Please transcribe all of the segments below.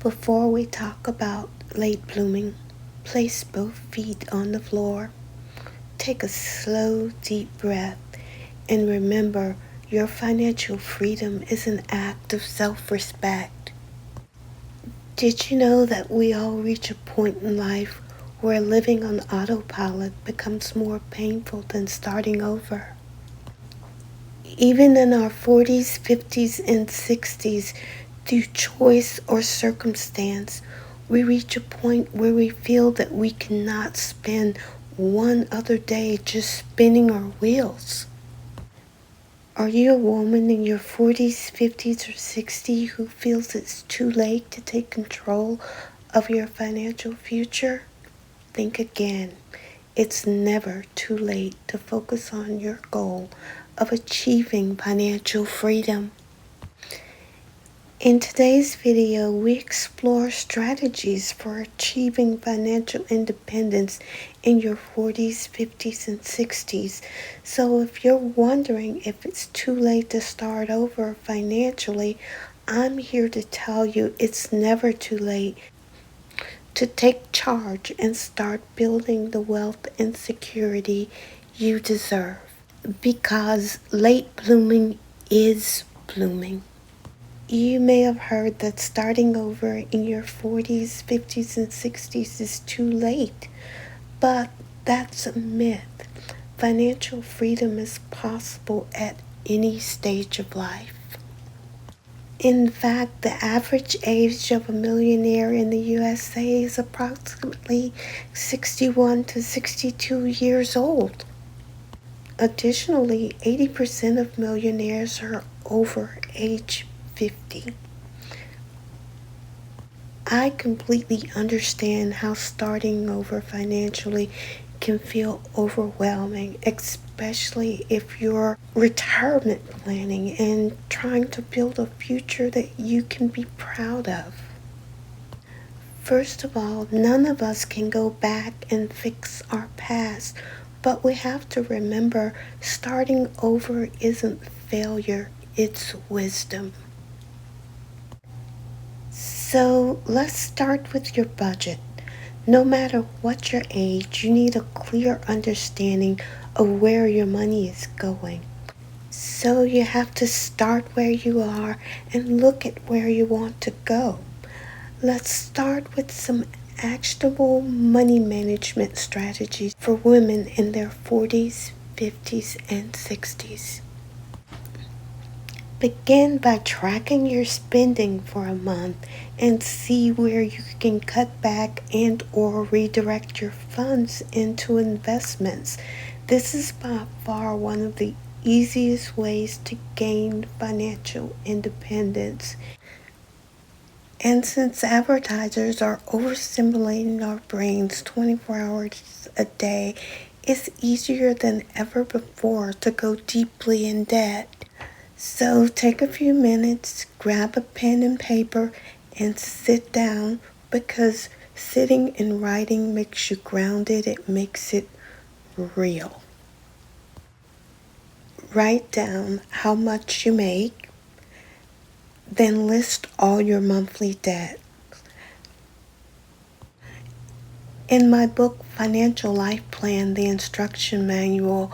Before we talk about late blooming, place both feet on the floor. Take a slow, deep breath and remember your financial freedom is an act of self-respect. Did you know that we all reach a point in life where living on autopilot becomes more painful than starting over? Even in our 40s, 50s, and 60s, through choice or circumstance, we reach a point where we feel that we cannot spend one other day just spinning our wheels. Are you a woman in your 40s, 50s, or 60s who feels it's too late to take control of your financial future? Think again. It's never too late to focus on your goal of achieving financial freedom. In today's video, we explore strategies for achieving financial independence in your 40s, 50s, and 60s. So if you're wondering if it's too late to start over financially, I'm here to tell you it's never too late to take charge and start building the wealth and security you deserve. Because late blooming is blooming. You may have heard that starting over in your 40s, 50s, and 60s is too late, but that's a myth. Financial freedom is possible at any stage of life. In fact, the average age of a millionaire in the USA is approximately 61 to 62 years old. Additionally, 80% of millionaires are over age 50. I completely understand how starting over financially can feel overwhelming, especially if you're retirement planning and trying to build a future that you can be proud of. First of all, none of us can go back and fix our past, but we have to remember starting over isn't failure, it's wisdom. So let's start with your budget. No matter what your age, you need a clear understanding of where your money is going. So you have to start where you are and look at where you want to go. Let's start with some actionable money management strategies for women in their 40s, 50s, and 60s. Begin by tracking your spending for a month and see where you can cut back and or redirect your funds into investments. This is by far one of the easiest ways to gain financial independence. And since advertisers are overstimulating our brains 24 hours a day, it's easier than ever before to go deeply in debt. So take a few minutes, grab a pen and paper, and sit down, because sitting and writing makes you grounded. It makes it real. Write down how much you make, then list all your monthly debt. In my book, Financial Life Plan, the instruction manual,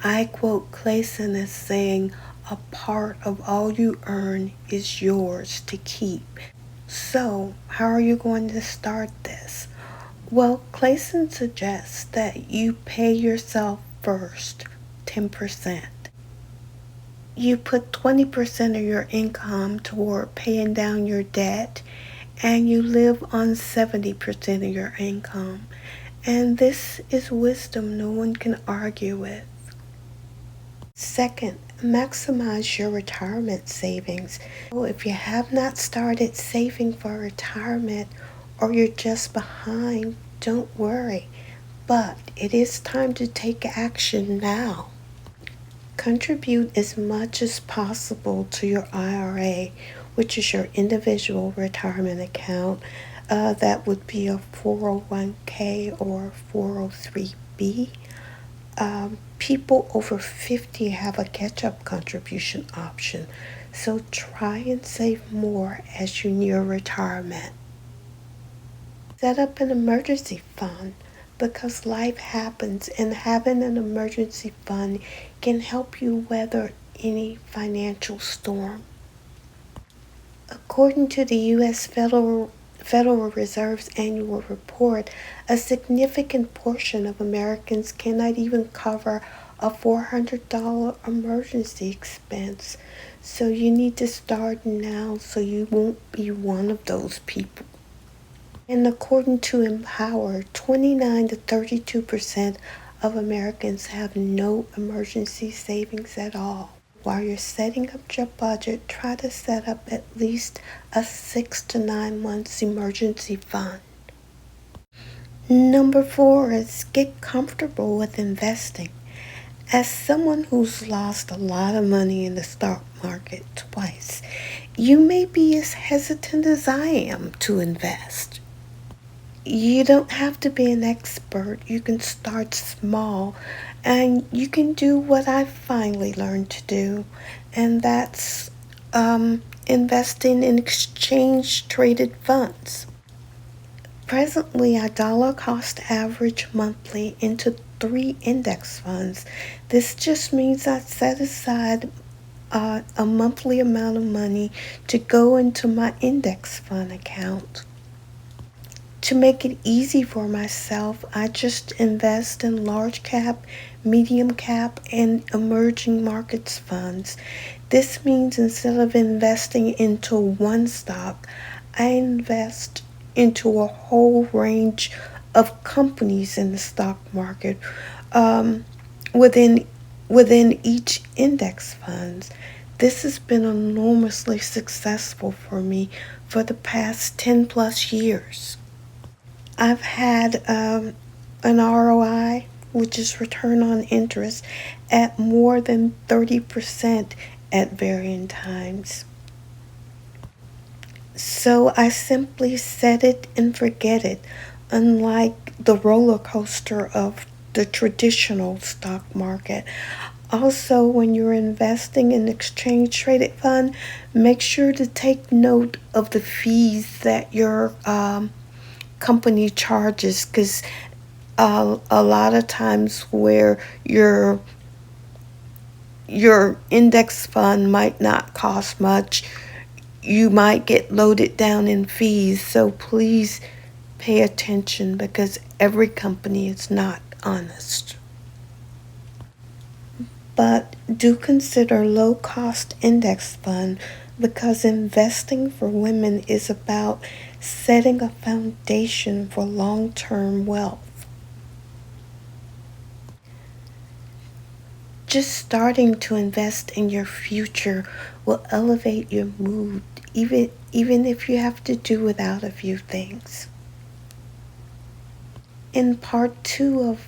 I quote Clayson as saying, "A part of all you earn is yours to keep." So, how are you going to start this? Well, Clayson suggests that you pay yourself first, 10%. You put 20% of your income toward paying down your debt, and you live on 70% of your income. And this is wisdom no one can argue with. Second, maximize your retirement savings. If you have not started saving for retirement or you're just behind, don't worry. But it is time to take action now. Contribute as much as possible to your IRA, which is your individual retirement account. That would be a 401k or 403b. People over 50 have a catch-up contribution option, so try and save more as you near retirement. Set up an emergency fund because life happens, and having an emergency fund can help you weather any financial storm. According to the U.S. Federal Reserve's annual report, a significant portion of Americans cannot even cover a $400 emergency expense. So you need to start now so you won't be one of those people. And according to Empower, 29 to 32% of Americans have no emergency savings at all. While you're setting up your budget, try to set up at least a 6 to 9 months emergency fund. Number 4 is get comfortable with investing. As someone who's lost a lot of money in the stock market twice, you may be as hesitant as I am to invest. You don't have to be an expert. You can start small and you can do what I finally learned to do, and that's investing in exchange traded funds. Presently, I dollar cost average monthly into 3 index funds. This just means I set aside a monthly amount of money to go into my index fund account. To make it easy for myself, I just invest in large cap, medium cap, and emerging markets funds. This means instead of investing into one stock, I invest into a whole range of companies in the stock market um, within each index funds. This has been enormously successful for me for the past 10 plus years. I've had an ROI, which is return on interest, at more than 30% at varying times. So I simply set it and forget it, unlike the roller coaster of the traditional stock market. Also, when you're investing in exchange traded fund, make sure to take note of the fees that your company charges, because a lot of times where your index fund might not cost much, you might get loaded down in fees. So please pay attention because every company is not honest. But do consider low cost index fund because investing for women is about setting a foundation for long-term wealth. Just starting to invest in your future will elevate your mood, even if you have to do without a few things. In part 2 of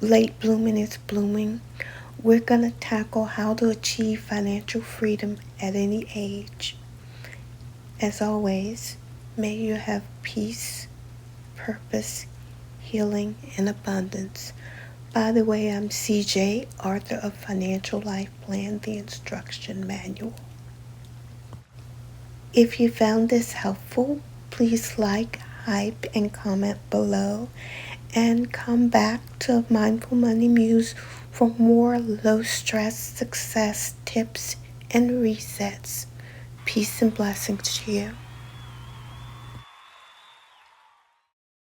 Late Blooming is Blooming, we're going to tackle how to achieve financial freedom at any age. As always, may you have peace, purpose, healing, and abundance. By the way, I'm CJ, author of Financial Life Plan, the Instruction Manual. If you found this helpful, please like, hype, and comment below. And come back to Mindful Money Muse for more low-stress success tips and resets. Peace and blessings to you.